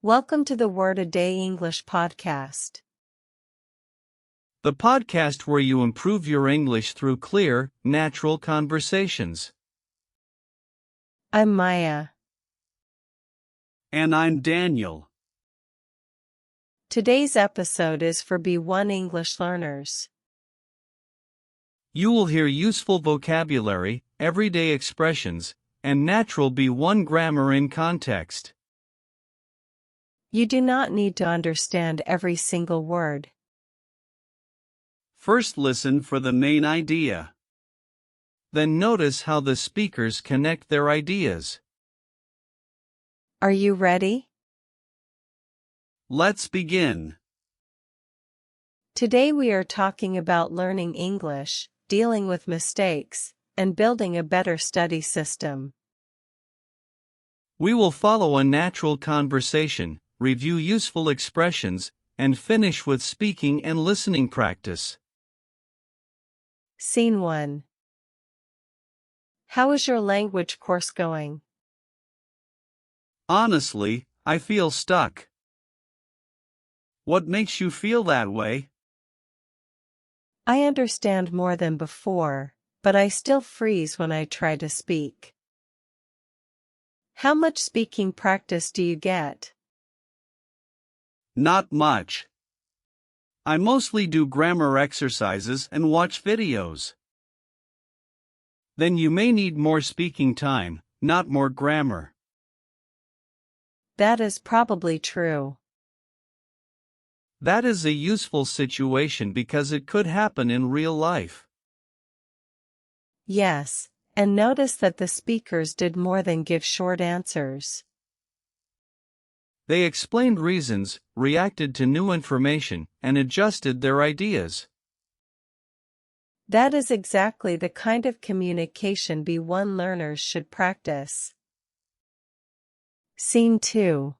Welcome to the Word a Day English podcast. The podcast where you improve your English through clear, natural conversations. I'm Maya. And I'm Daniel. Today's episode is for B1 English learners. You will hear useful vocabulary, everyday expressions, and natural B1 grammar in context. You do not need to understand every single word. First, listen for the main idea. Then notice how the speakers connect their ideas. Are you ready? Let's begin. Today we are talking about learning English, dealing with mistakes, and building a better study system. We will follow a natural conversation, review useful expressions, and finish with speaking and listening practice. Scene 1. How is your language course going? Honestly, I feel stuck. What makes you feel that way? I understand more than before, but I still freeze when I try to speak. How much speaking practice do you get? Not much. I mostly do grammar exercises and watch videos. Then you may need more speaking time, not more grammar. That is probably true. That is a useful situation because it could happen in real life. Yes, and notice that the speakers did more than give short answers. They explained reasons, reacted to new information, and adjusted their ideas. That is exactly the kind of communication B1 learners should practice. Scene 2.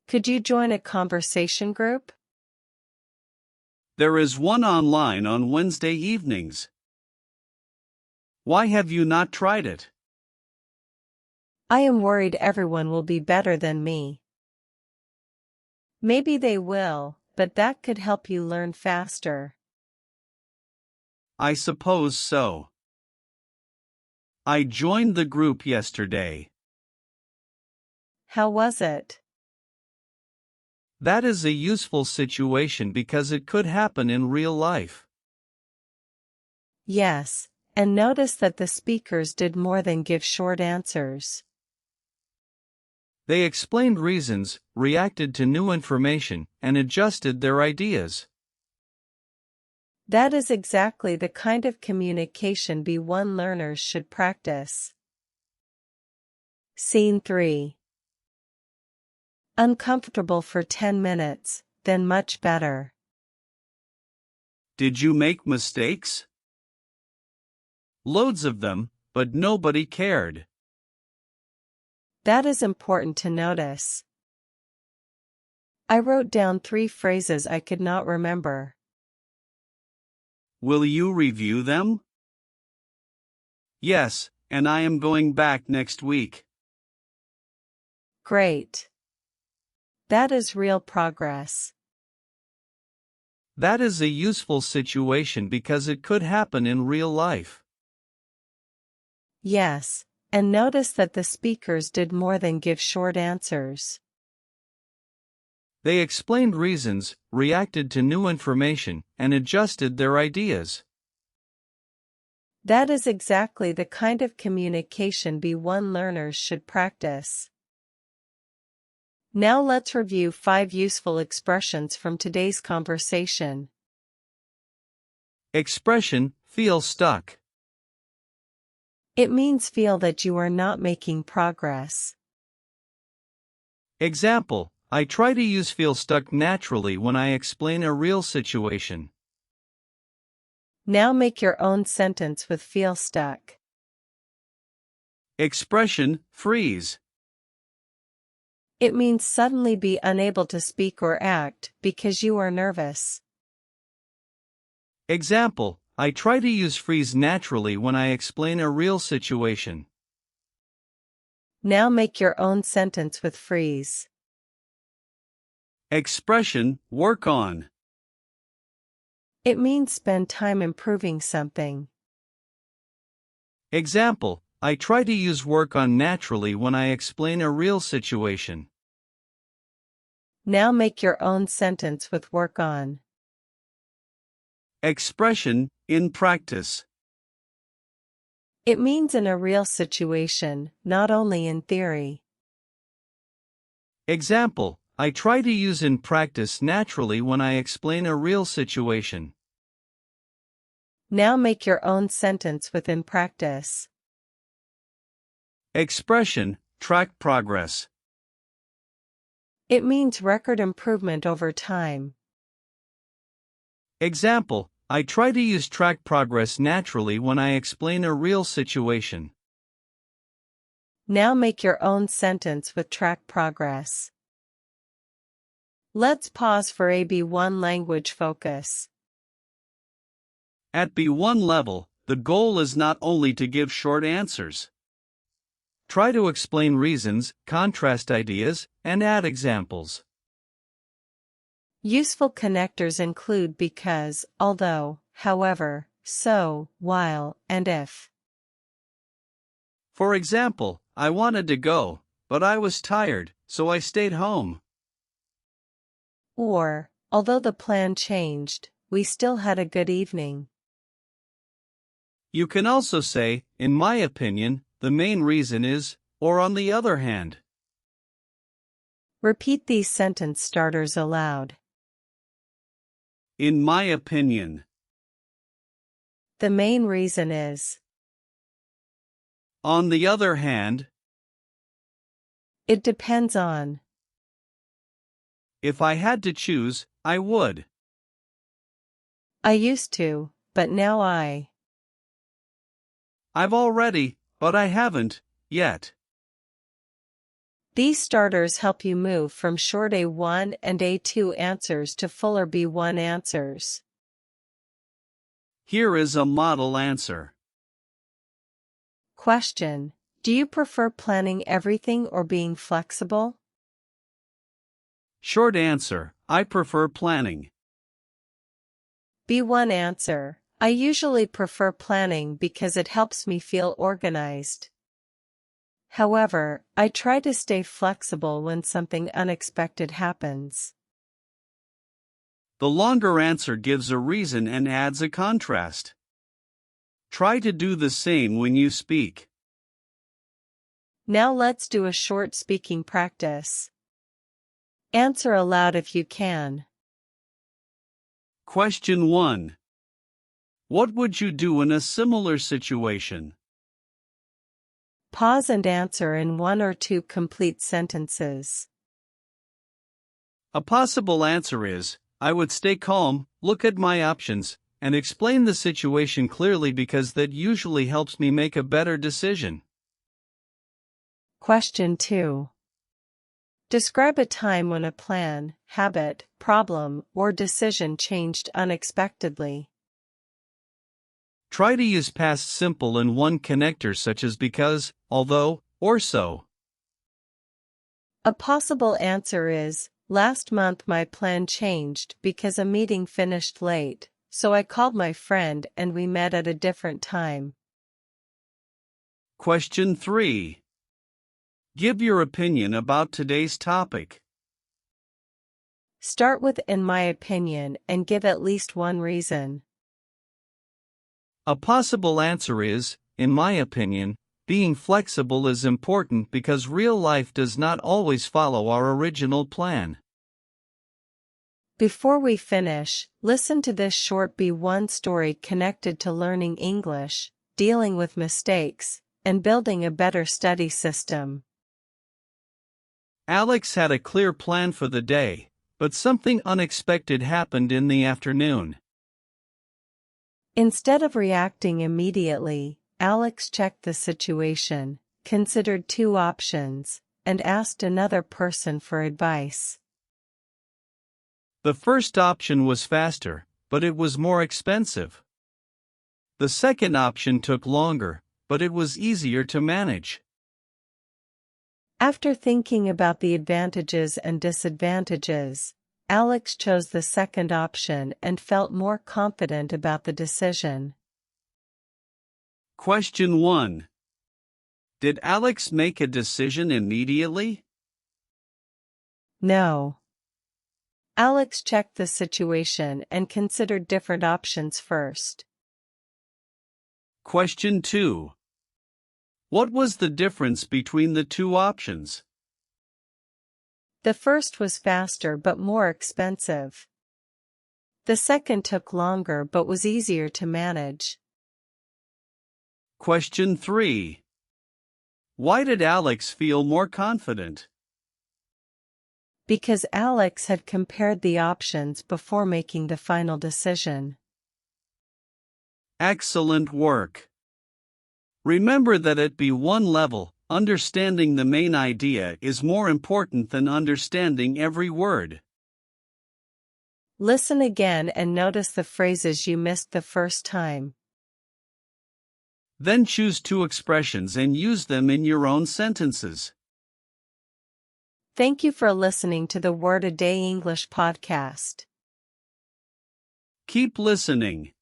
Could you join a conversation group? There is one online on Wednesday evenings. Why have you not tried it? I am worried everyone will be better than me. Maybe they will, but that could help you learn faster. I suppose so. I joined the group yesterday. How was it? That is a useful situation because it could happen in real life. Yes, and notice that the speakers did more than give short answers. They explained reasons, reacted to new information, and adjusted their ideas. That is exactly the kind of communication B1 learners should practice. Scene 3. Uncomfortable for 10 minutes, then much better. Did you make mistakes? Loads of them, but nobody cared. That is important to notice. I wrote down 3 phrases I could not remember. Will you review them? Yes, and I am going back next week. Great. That is real progress. That is a useful situation because it could happen in real life. Yes, and notice that the speakers did more than give short answers. They explained reasons, reacted to new information, and adjusted their ideas. That is exactly the kind of communication B1 learners should practice. Now let's review 5 useful expressions from today's conversation. Expression, feel stuck. It means feel that you are not making progress. Example, I try to use feel stuck naturally when I explain a real situation. Now make your own sentence with feel stuck. Expression, freeze. It means suddenly be unable to speak or act because you are nervous. Example, I try to use freeze naturally when I explain a real situation. Now make your own sentence with freeze. Expression, work on. It means spend time improving something. Example, I try to use work on naturally when I explain a real situation. Now make your own sentence with work on. Expression, in practice. It means in a real situation, not only in theory. Example, I try to use in practice naturally when I explain a real situation. Now make your own sentence with in practice. Expression, track progress. It means record improvement over time. Example, I try to use track progress naturally when I explain a real situation. Now make your own sentence with track progress. Let's pause for a B1 language focus. At B1 level, the goal is not only to give short answers. Try to explain reasons, contrast ideas, and add examples. Useful connectors include because, although, however, so, while, and if. For example, I wanted to go, but I was tired, so I stayed home. Or, although the plan changed, we still had a good evening. You can also say, in my opinion, the main reason is, or on the other hand. Repeat these sentence starters aloud. In my opinion. The main reason is. On the other hand. It depends on. If I had to choose, I would. I used to, but now I've already, but I haven't, yet. These starters help you move from short A1 and A2 answers to fuller B1 answers. Here is a model answer. Question: do you prefer planning everything or being flexible? Short answer: I prefer planning. B1 answer: I usually prefer planning because it helps me feel organized. However, I try to stay flexible when something unexpected happens. The longer answer gives a reason and adds a contrast. Try to do the same when you speak. Now let's do a short speaking practice. Answer aloud if you can. Question 1. What would you do in a similar situation? Pause and answer in 1 or 2 complete sentences. A possible answer is, I would stay calm, look at my options, and explain the situation clearly because that usually helps me make a better decision. Question 2. Describe a time when a plan, habit, problem, or decision changed unexpectedly. Try to use past simple in one connector such as because, although, or so. A possible answer is, last month my plan changed because a meeting finished late, so I called my friend and we met at a different time. Question 3. Give your opinion about today's topic. Start with in my opinion and give at least one reason. A possible answer is, in my opinion, being flexible is important because real life does not always follow our original plan. Before we finish, listen to this short B1 story connected to learning English, dealing with mistakes, and building a better study system. Alex had a clear plan for the day, but something unexpected happened in the afternoon. Instead of reacting immediately, Alex checked the situation, considered 2 options, and asked another person for advice. The first option was faster, but it was more expensive. The second option took longer, but it was easier to manage. After thinking about the advantages and disadvantages, Alex chose the second option and felt more confident about the decision. Question 1. Did Alex make a decision immediately? No. Alex checked the situation and considered different options first. Question 2. What was the difference between the two options? The first was faster but more expensive. The second took longer but was easier to manage. Question 3. Why did Alex feel more confident? Because Alex had compared the options before making the final decision. Excellent work. Remember that at B1 level, understanding the main idea is more important than understanding every word. Listen again and notice the phrases you missed the first time. Then choose 2 expressions and use them in your own sentences. Thank you for listening to the Word a Day English podcast. Keep listening.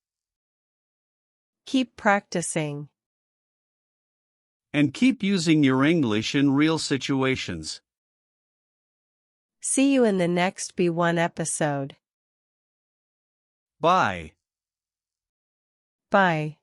Keep practicing. And keep using your English in real situations. See you in the next B1 episode. Bye. Bye.